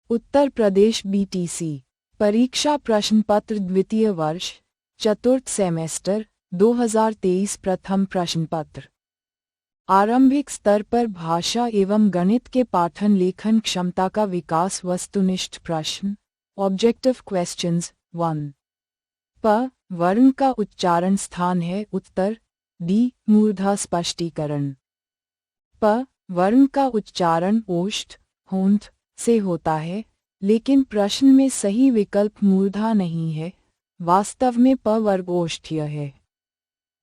Uttar Pradesh BTC. परीक्षा प्रश्न पत्र द्वितीय वर्ष चतुर्थ सेमेस्टर 2023 प्रथम प्रश्न पत्र। आरंभिक स्तर पर भाषा एवं गणित के पाठन लेखन क्षमता का विकास वस्तुनिष्ठ प्रश्न ऑब्जेक्टिव क्वेश्चंस 1। प वर्ण का उच्चारण स्थान है उत्तर डी मूर्धा स्पष्टीकरण। प वर्ण का उच्चारण ओष्ठ होंठ से होता है, लेकिन प्रश्न में सही विकल्प मूर्धा नहीं है, वास्तव में प वर्ग ओष्ठ्य है।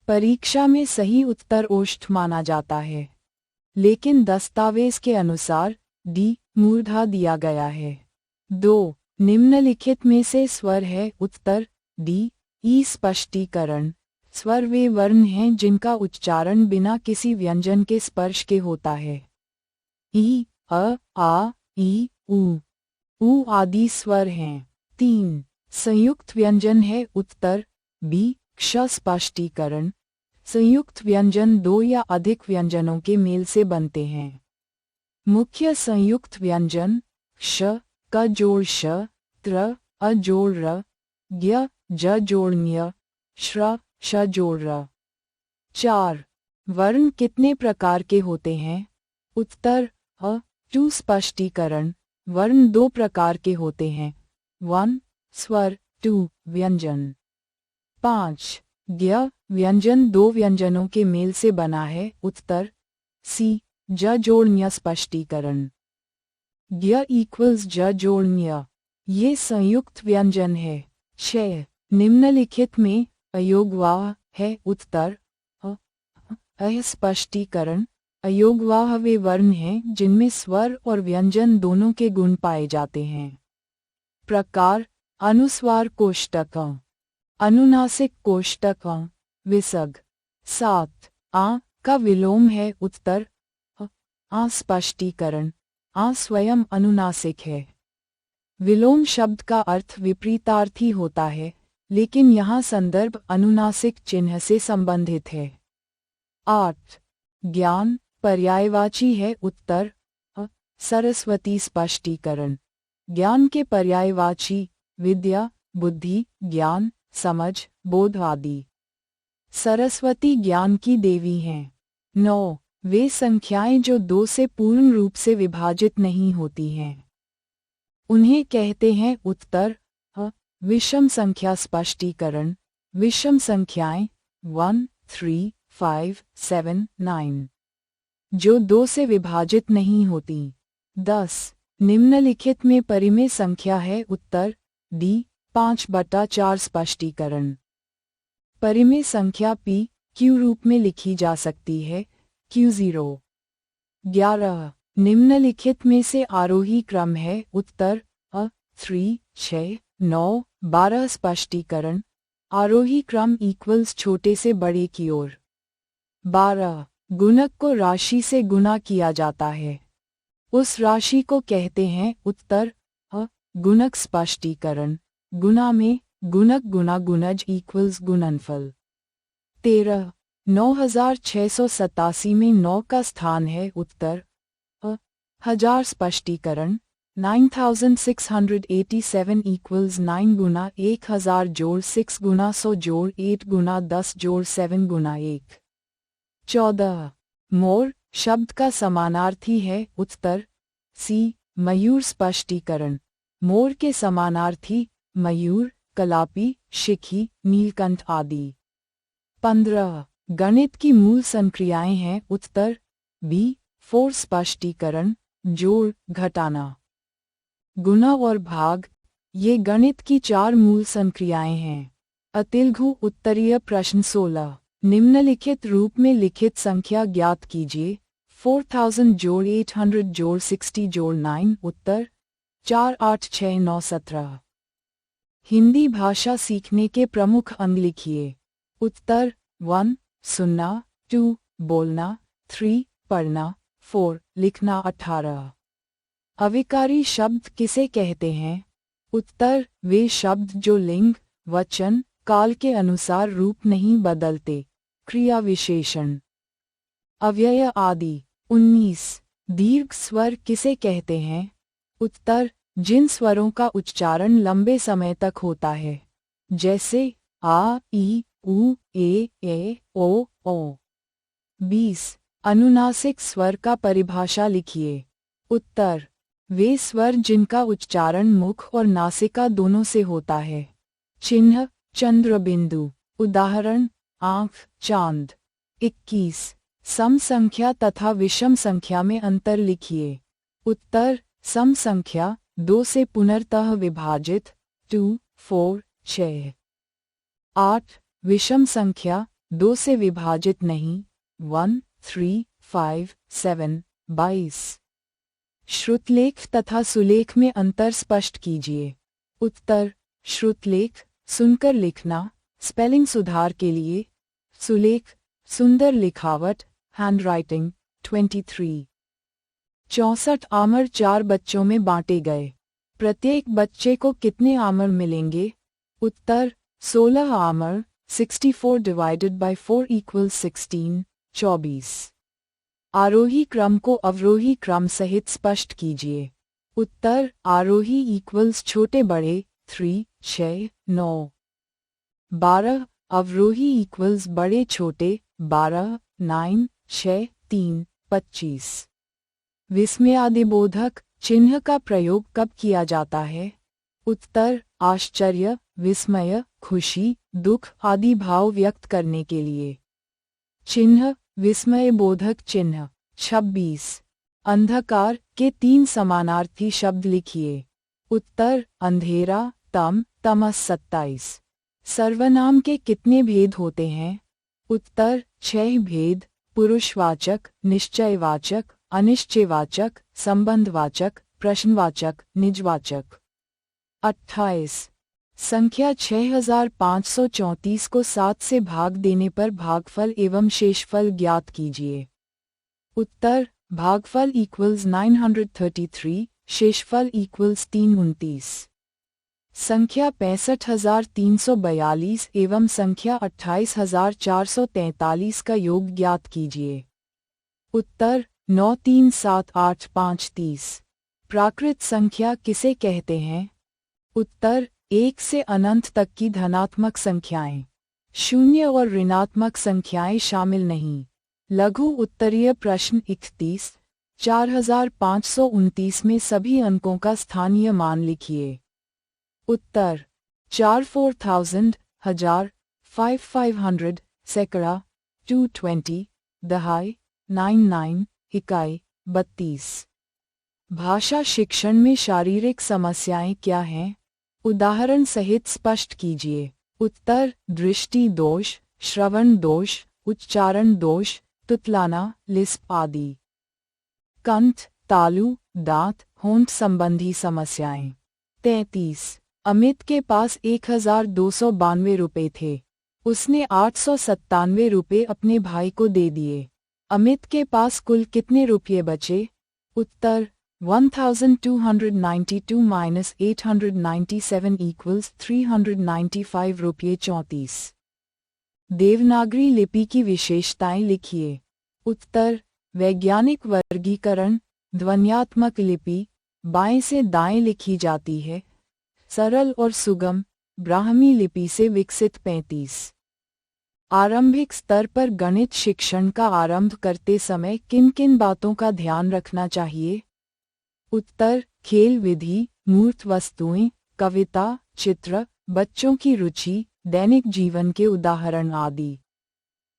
परीक्षा में सही उत्तर ओष्ठ माना जाता है, लेकिन दस्तावेज के अनुसार डी मूर्धा दिया गया है। 2 निम्नलिखित में से स्वर है उत्तर डी ई स्पष्टीकरण। स्वर वे वर्ण हैं जिनका उच्चारण बिना किसी व्यंजन के स्पर्श के होता है। ई आ ई ऊ आदि स्वर हैं। 3 संयुक्त व्यंजन है उत्तर बी क्ष स्पष्टीकरण। संयुक्त व्यंजन 2 या अधिक व्यंजनों के मेल से बनते हैं। मुख्य संयुक्त व्यंजन श क जोड़ श, त्र अ जोड़ र, ज्ञ ज जोड़ ञ, श्र श जोड़ र। 4 वर्ण कितने प्रकार के होते हैं? उत्तर अ टू स्पष्टीकरण। वर्ण 2 प्रकार के होते हैं। 1 स्वर 2 व्यंजन। 5 ज्ञ व्यंजन 2 व्यंजनों के मेल से बना है। उत्तर सी ज जोड़ ञ स्पष्टीकरण। ज्ञ इक्वल्स ज जोड़ ञ, ये संयुक्त व्यंजन है। 6 निम्नलिखित में अयोगवाह है। उत्तर अ स्पष्टीकरण। अयोगवाह वे वर्ण हैं जिनमें स्वर और व्यंजन दोनों के गुण पाए जाते हैं। प्रकार अनुस्वार कोष्टक, अनुनासिक कोष्टक, विसर्ग। 7 आ का विलोम है। उत्तर आ स्पष्टीकरण। आ स्वयं अनुनासिक है। विलोम शब्द का अर्थ विपरीतार्थी होता है, लेकिन यहाँ संदर्भ अनुनासिक चिन्ह से संबंधित है। 8 ज्ञान पर्यायवाची है। उत्तर सरस्वती स्पष्टीकरण। ज्ञान के पर्यायवाची विद्या, बुद्धि, ज्ञान, समझ, बोध आदि। सरस्वती ज्ञान की देवी हैं। 9 वे संख्याएं जो 2 से पूर्ण रूप से विभाजित नहीं होती हैं, उन्हें कहते हैं उत्तर विषम संख्या स्पष्टीकरण। विषम संख्याएं 1 3 5 7 9 जो 2 से विभाजित नहीं होती। 10 निम्नलिखित में परिमेय संख्या है। उत्तर डी 5/4 स्पष्टीकरण। परिमेय संख्या p q रूप में लिखी जा सकती है। q0। 11 निम्नलिखित में से आरोही क्रम है। उत्तर 3 6 9 12 स्पष्टीकरण। आरोही क्रम इक्वल्स छोटे से बड़े की ओर। 12 गुणक को राशि से गुणा किया जाता है, उस राशि को कहते हैं उत्तर गुणक स्पष्टीकरण। गुणा में गुणक गुणा गुणज इक्वल्स गुणनफल। 13 9687 में 9 का स्थान है। उत्तर हजार स्पष्टीकरण। 9687 इक्वल्स 9 गुना 1000 जोड़ 6 गुना 100 जोड़ 8 गुना 10 जोड़ 7 गुना 1। 14 मोर शब्द का समानार्थी है। उत्तर सी मयूर स्पष्टीकरण। मोर के समानार्थी मयूर, कलापी, शिखी, नीलकंठ आदि। 15 गणित की मूल संक्रियाएं हैं। उत्तर बी 4 स्पष्टीकरण। जोड़, घटाना, गुणा और भाग, ये गणित की 4 मूल संक्रियाएं हैं। अतिलघु उत्तरीय प्रश्न 16 निम्नलिखित रूप में लिखित संख्या ज्ञात कीजिए। 4000 जोड़ 800 जोड़ 60 जोड़ 9। उत्तर 4 8 6 9 17। हिंदी भाषा सीखने के प्रमुख अंग लिखिए। उत्तर 1 सुनना, 2 बोलना, 3 पढ़ना, 4 लिखना। 18 अविकारी शब्द किसे कहते हैं? उत्तर वे शब्द जो लिंग, वचन, काल के अनुसार रूप नहीं बदलते। क्रिया विशेषण। अव्यय आदि। 19 दीर्घ स्वर किसे कहते हैं? उत्तर जिन स्वरों का उच्चारण लंबे समय तक होता है, जैसे आ, ई, उ, ए, ओ। 20 अनुनासिक स्वर का परिभाषा लिखिए। उत्तर: वे स्वर जिनका उच्चारण मुख और नासिका दोनों से होता है। चिन्ह: चंद्रबिंदु। उदाहरण: आँख, चांद। 21 सम संख्या तथा विषम संख्या में अंतर लिखिए। उत्तर: सम संख्या 2 से पुनर्तः विभाजित 2, 4, 6। 8 विषम संख्या 2 से विभाजित नहीं 1, 3, 5, 7। 22 श्रुतलेख तथा सुलेख में अंतर स्पष्ट कीजिए। उत्तर: श्रुतलेख सुनकर लिखना, स्पेलिंग सुधार के लिए। सुलेख सुंदर लिखावट, हैंडराइटिंग। 23 64 आमर 4 बच्चों में बांटे गए। प्रत्येक बच्चे को कितने आमर मिलेंगे? उत्तर: 16 आमर। 64 डिवाइडेड बाय 4 इक्वल्स 16। 24 आरोही क्रम को अवरोही क्रम सहित स्पष्ट कीजिए। उत्तर: आरोही इक्वल्स छोटे बड़े 3, 6, 9। 12 अवरोही इक्वल्स बड़े छोटे 12, 9, 6, 3। 25 विस्मयादिबोधक चिन्ह का प्रयोग कब किया जाता है? उत्तर: आश्चर्य, विस्मय, खुशी, दुख आदि भाव व्यक्त करने के लिए। चिन्ह: विस्मयबोधक चिन्ह। 26 अंधकार के 3 समानार्थी शब्द लिखिए। उत्तर: अंधेरा, तम, तमस। 27 सर्वनाम के कितने भेद होते हैं? उत्तर: 6 भेद। पुरुषवाचक, निश्चयवाचक, अनिश्चयवाचक, संबंधवाचक, प्रश्नवाचक, निजवाचक। 28 संख्या 6534 को 7 से भाग देने पर भागफल एवं शेषफल ज्ञात कीजिए। उत्तर: भागफल इक्वल्स 933, शेषफल इक्वल्स 329। संख्या 65,342 एवं संख्या 28,443 का योग ज्ञात कीजिए। उत्तर: 9, 3, 7, 8, 5, 30। प्राकृत संख्या किसे कहते हैं? उत्तर: 1 से अनंत तक की धनात्मक संख्याएं। शून्य और ऋणात्मक संख्याएं शामिल नहीं। लघु उत्तरीय प्रश्न 31 4529 में सभी अंकों का स्थानीय मान लिखिए। उत्तर: 4 4000, हजार, 5 500, सैकड़ा, 220, दहाई, 99, इकाई, 32। भाषा शिक्षण में शारीरिक समस्याएं क्या हैं? उदाहरण सहित स्पष्ट कीजिए। उत्तर: दृष्टि दोष, श्रवण दोष, उच्चारण दोष, तुतलाना, लिस्प आदि। कंठ, तालु, दांत, होंठ संबंधी समस्याएं। 33 अमित के पास 1292 रुपए थे। उसने 897 रुपए अपने भाई को दे दिए। अमित के पास कुल कितने रुपये बचे? उत्तर: 1292 माइनस 897 इक्वल्स 395 रुपये 34। देवनागरी लिपि की विशेषताएं लिखिए। उत्तर: वैज्ञानिक वर्गीकरण, ध्वन्यात्मक लिपि, बाएं से दाएं लिखी जाती है, सरल और सुगम, ब्राह्मी लिपि से विकसित। 35 आरंभिक स्तर पर गणित शिक्षण का आरंभ करते समय किन किन बातों का ध्यान रखना चाहिए? उत्तर: खेल विधि, मूर्त वस्तुएं, कविता, चित्र, बच्चों की रुचि, दैनिक जीवन के उदाहरण आदि।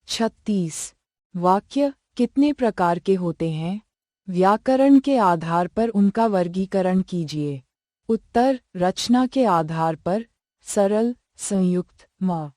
36 वाक्य कितने प्रकार के होते हैं? व्याकरण के आधार पर उनका वर्गीकरण कीजिए। उत्तर: रचना के आधार पर, सरल, संयुक्त, म।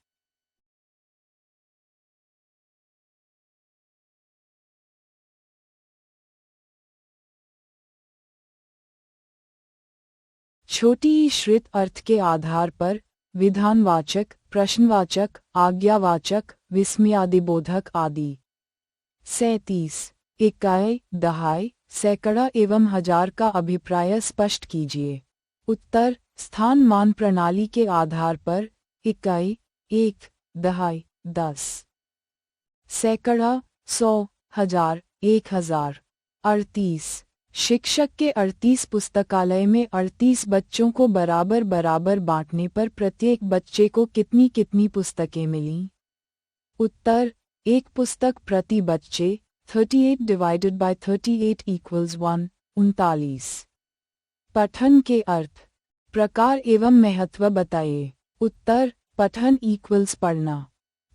छोटी ई श्रित अर्थ के आधार पर विधानवाचक, प्रश्नवाचक, आज्ञावाचक, विस्मयादिबोधक आदि। 37 इकाई, दहाई, सैकड़ा एवं हजार का अभिप्राय स्पष्ट कीजिए। उत्तर: स्थान मान प्रणाली के आधार पर इकाई 1, दहाई 10, सैकड़ा 100, हजार 1000। 38 शिक्षक के 38 पुस्तकालय में 38 बच्चों को बराबर बराबर बांटने पर प्रत्येक बच्चे को कितनी कितनी पुस्तकें मिलीं? उत्तर, एक पुस्तक प्रति बच्चे। 38 डिवाइडेड बाय 38 इक्वल्स 1, 39। पठन के अर्थ, प्रकार एवं महत्व बताइए। उत्तर, पठन इक्वल्स पढ़ना।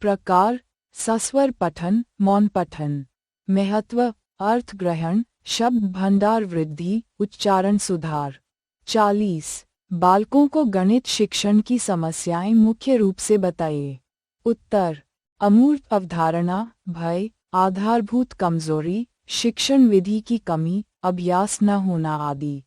प्रकार, सस्वर पठन, मौन पठन। महत्व, अर्थ ग्रहण, शब्द भंडार वृद्धि, उच्चारण सुधार। 40, बालकों को गणित शिक्षण की समस्याएं मुख्य रूप से बताइए। उत्तर, अमूर्त अवधारणा, भय, आधारभूत कमजोरी, शिक्षण विधि की कमी, अभ्यास न होना आदि।